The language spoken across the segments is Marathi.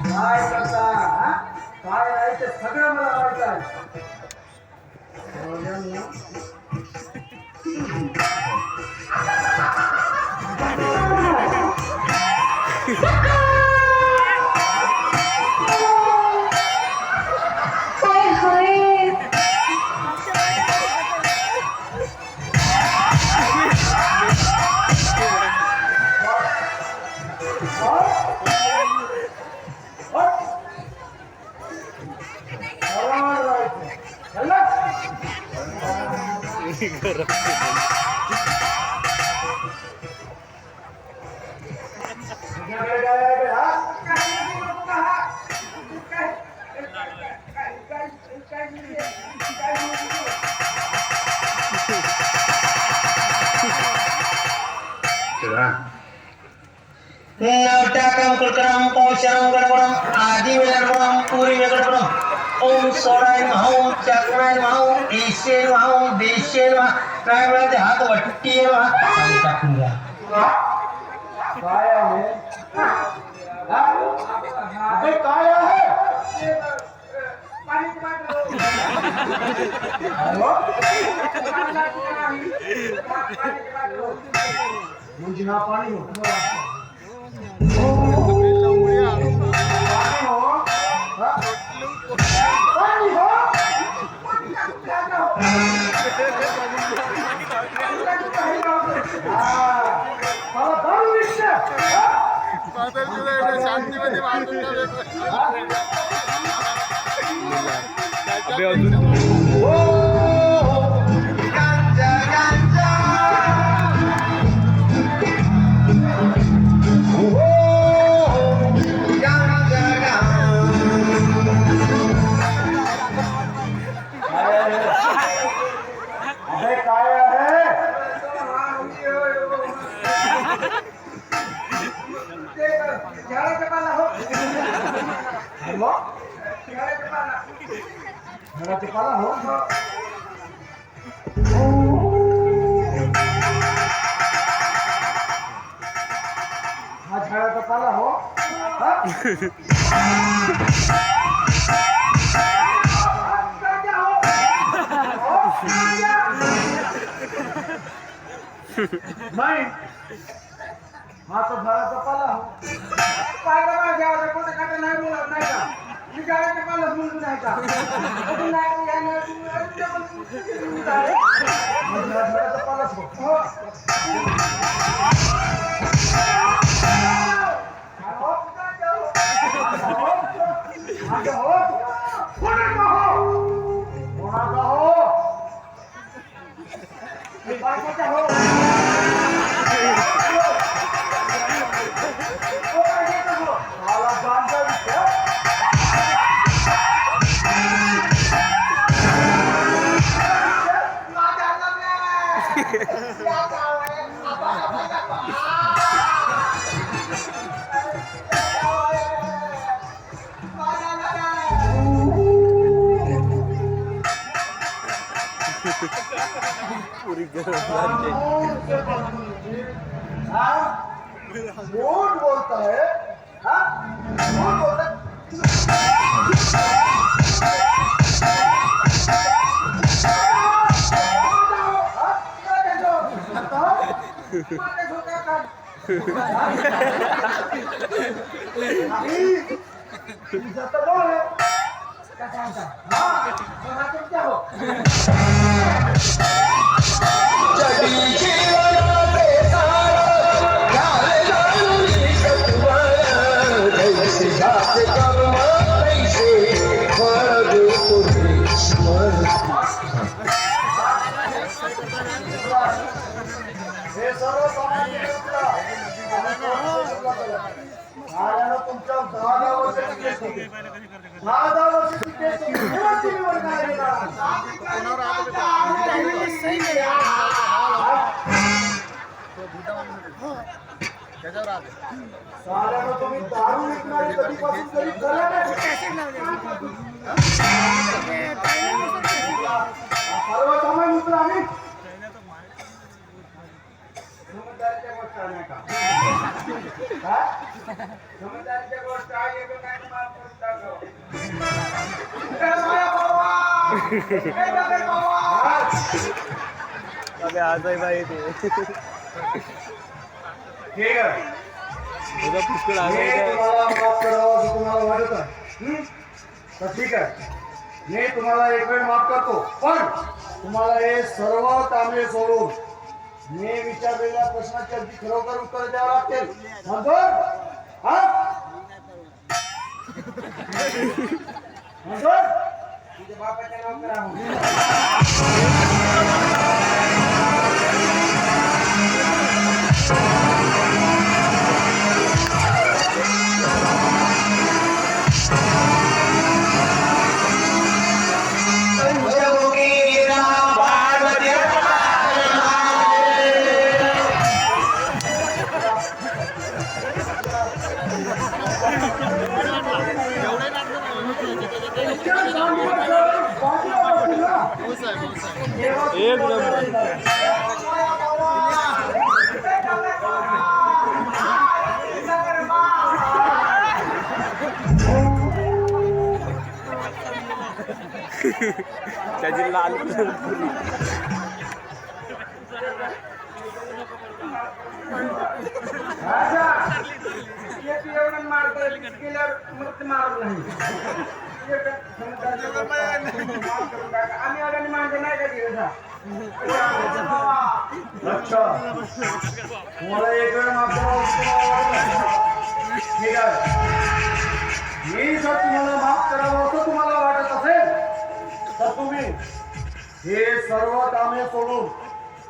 काय करता काय आहे ते सगळं मला माहित आहे. नवटाकम कुलकरम पौशरम गणपरम आदि वेलरम पूरी वेगड़परम ओम सोराय महाओम चक्राय महाओम ईशेन महाओम देशेन महा रायवळाचे हात वट्टी महा आणि टाकून घ्या. काय आहे अबे काय आहे म्हणजे ना पाणी हो पाला हो नाही हा तो झाडाचा पाला हो काय करा घ्यावा कोणता काटा नाही बोलत नाही का मी झाडाचा पाला बोलतो नाही का झाडाचा पालाच हो झूठ बोलता है झूठ बोलता क्या हो तुमच्या 10 वर्षाची केस होती 10 वर्षाची केस साऱ्यानं तुम्ही दारू विकणारे कधीपासून कधी झाला नाही सर्वसामान्य मित्र आम्ही समजदारीच्या गोष्ट नाही का समजदारीच्या गोष्ट आहे काय माफ करून टाकतो आजही बाई ते ठीक आहे उद्या पुष्कळ मी तुम्हाला माफ करावं असं तुम्हाला वाटत आहे तर ठीक आहे मी तुम्हाला एक वेळ माफ करतो पण तुम्हाला हे सर्व कामे सोडून मी विचारलेल्या प्रश्नाची अगदी खरोखर उत्तर द्यावं लागतील मंजूर हा मंजूर तुझ्या बापाच्या नाव करा एक त्याची लाल एवढं मारतो केल्यावर मग मारत नाही आम्ही अडाणी माणसं नाही का दिवस अच्छा तुम्हाला एक वेळ माफ ठीक आहे मी जर तुम्हाला माफ करावं असं तुम्हाला वाटत असेल तर तुम्ही हे सर्व कामे सोडून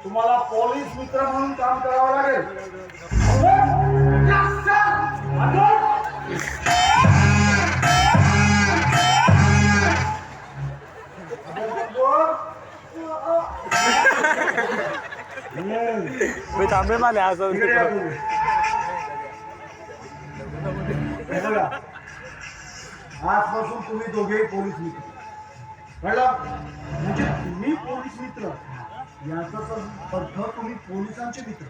तुम्हाला पोलीस मित्र म्हणून काम करावं लागेल मी थांबे माने असं आजपासून तुम्ही दोघेही पोलीस मित्र कळलं म्हणजे तुम्ही पोलीस मित्र याचाच अर्थ तुम्ही पोलिसांचे मित्र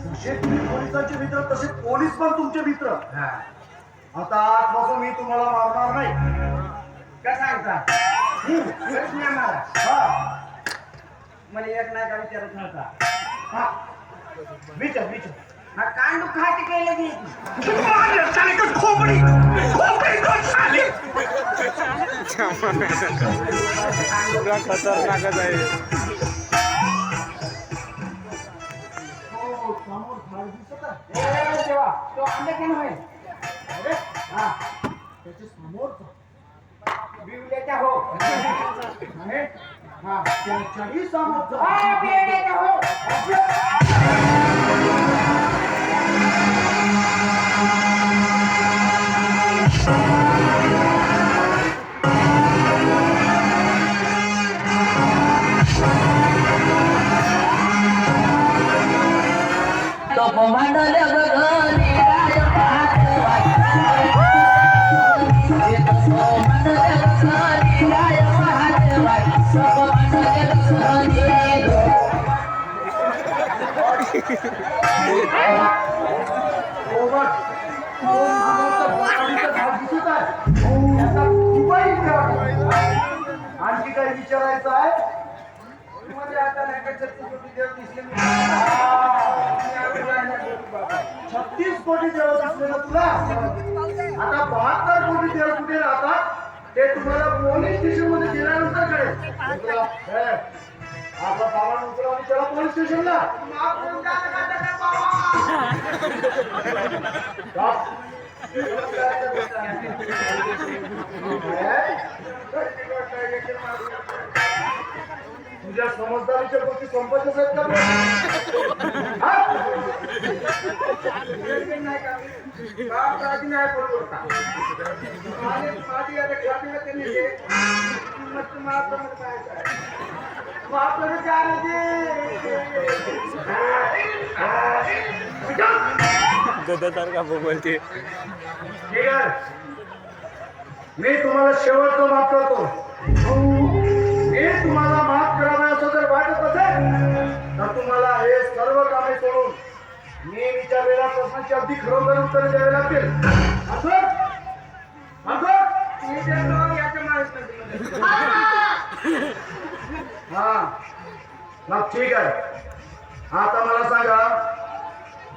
जसे तुम्ही पोलिसांचे मित्र तसे पोलीस पण तुमचे मित्र आता आजपासून मी तुम्हाला मारणार नाही काय सांगता मला एक नाही का विचारत नव्हता हा विचार विचार हा कांडू खाती केलं की खोबडी खतरनाकच आहे समोर झाड दिसत आहे देवा तो अंडे केलं होय अरे हा त्याच्या समोरचा बिवल्याच्या हो आणि हा त्याच्याही समोरचा हा बिवल्याच्या हो आणखी काही विचारायचं आहे मध्ये आता नाही का 36 कोटी देव दिसले ना तुला आता 72 कोटी देव कुठे राहतात ते तुम्हाला पोलीस स्टेशन मध्ये गेल्यानंतर कळेल आपला बाबा उतरा आणि चला पोलीस स्टेशनला तुझ्या समजदारीच्या गोष्टी संपतच आहेत का नाही पडतो माझी आता खातीला त्यांनी गदासारखा बोलते ठीक आहे मी तुम्हाला शेवटचं माफ करतो मी तुम्हाला वेळेला प्रश्नाची अगदी खरोखर उत्तर द्यावे लागतील. असं? मी देतो याच्या माहिती हा मग ठीक आहे. आता मला सांगा,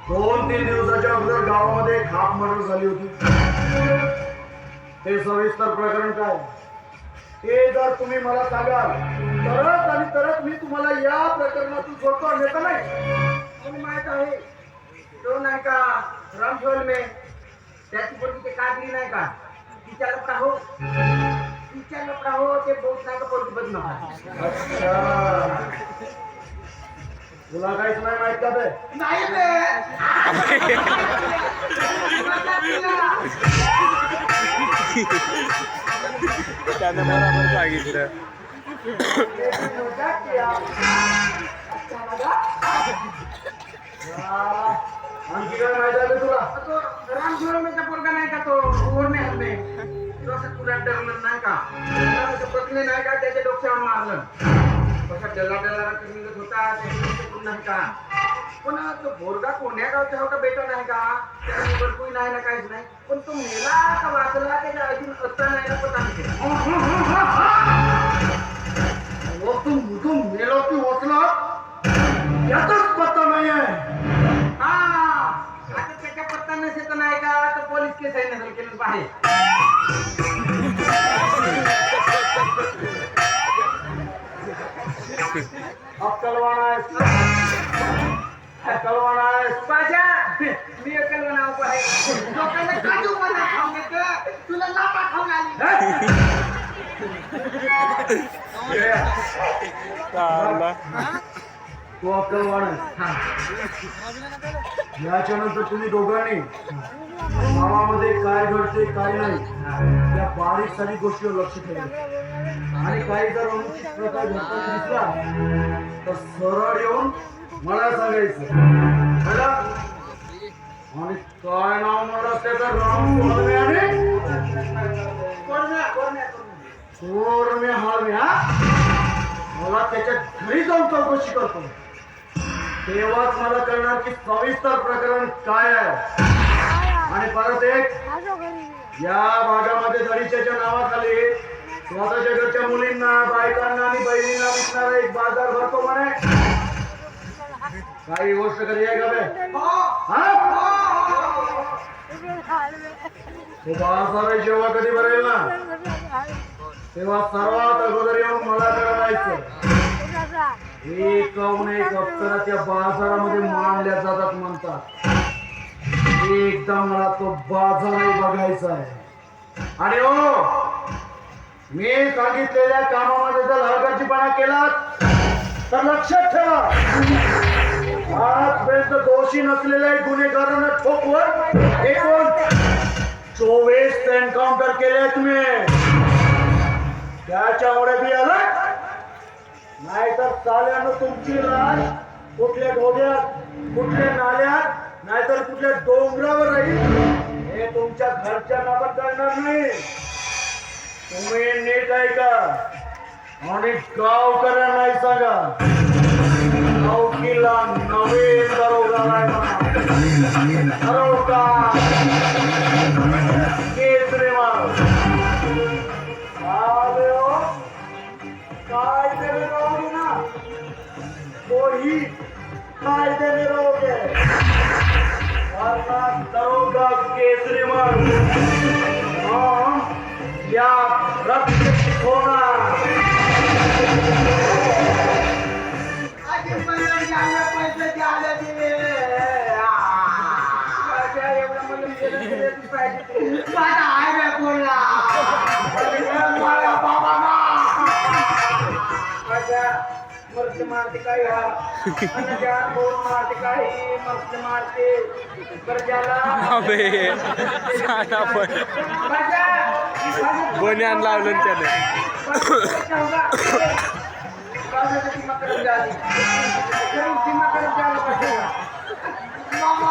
2-3 दिवसाच्या अगोदर गावामध्ये एक हाफ मर्डर झाली होती. ते सविस्तर प्रकरण काय ते जर तुम्ही मला सांगाल तरच आणि तरच मी तुम्हाला या प्रकरणातून सोडतो, अन्यथा नाही. तुम्ही माहित आहे तो नाही का रामफल में त्याची पोरगी ते काढली नाही का तिच्या लपडा हो ते बहुत नाही का पोरगी बदनाम. अच्छा, तुला काहीच नाही माहित का ते? नाही बे. त्याने बरोबर सांगितलं. आणखी काय माहित आहे तुला? तो रामफलमेचा पोरगा नाही का तो ओरणे हल्ले तो असं तुला डरलं नाही का पत्नी नाही का त्याच्या डोक्यावर मारलं कसा डल्ला निघत होता त्याच्या नाही का. पण तो बोरगा कोण्या गावचा होता बेटा नाही का त्याला बरकुई नाही ना काहीच नाही. पण तो मेला का वाचला त्याच्या अजून असता नाही ना पता तू मेलो की ओचला याचाच पत्ता नाही आहे. हा आता त्याच्या पत्ता नसेल तर नाही का तर पोलीस केस आहे नसेल केलं बाहेर. अक्कलवाण आहेस, अक्कलवाण आहेस. बाजा मी अकल नाव आहे लोकांना काजू बना खाऊन घेतलं तुला लापा खाऊन आली. चालला. तू अक्कलवाण आहेस. याच्यानंतर तुम्ही दोघांनी गावामध्ये काय घडते काय नाही त्या बारीक सारी गोष्टीवर लक्ष ठेवायचं. आणि काही जर अनुचित प्रकार घडताना दिसला तर सरळ येऊन मला सांगायचं. कळलं? आणि काय नाव मला त्याचं राम कोरमे आणि कोरमे हळमे. हा मला त्याच्या घरी जाऊन चौकशी करतो, तेव्हाच मला कळणार की सविस्तर प्रकरण काय आहे. आणि परत एक, या भागामध्ये दडीच्या नावाखाली स्वतःच्या घरच्या मुलींना बायकांना आणि बहिणींना विकणारा एक बाजार भरतो म्हणे. काही गोष्ट कधी आहे का बे? तो बाजार जेव्हा कधी भरेल ना तेव्हा सर्वात अगोदर येऊन मला कळवायचं. एक अप्सरा त्या बाजारामध्ये मांडल्या जातात म्हणतात. एकदा मला तो बाजारही बघायचा आहे. आणि हो, मी सांगितलेल्या कामामध्ये जर हलगर्जीपणा केला तर लक्षात ठेवा, आजपर्यंत दोषी नसलेल्या गुन्हेगारांना ठोकवत एकूण 24 एन्काउंटर केले तुम्ही. त्याच्यामुळे बी आलं नाहीतर चाल्यानं तुमची लाश कुठल्या ढोग्यात कुठल्या नाल्यात नाहीतर कुठल्या डोंगरावर राहील हे तुमच्या घरच्यांना पण कळणार नाही. तुम्ही नीट ऐका आणि गावकऱ्यांनाही सांगा, चौकीला नवीन दरोगा दरोगा केजरीवाल आले हो. कायदे में रहोगे ना तो ही कायदे में रहोगे. वरना दरोगा केजरीवाल या रक्त होना. मर्द मारते काही मारते काही मर्द मारते अबे साधा पण बन्यान लावलं त्याने. मामा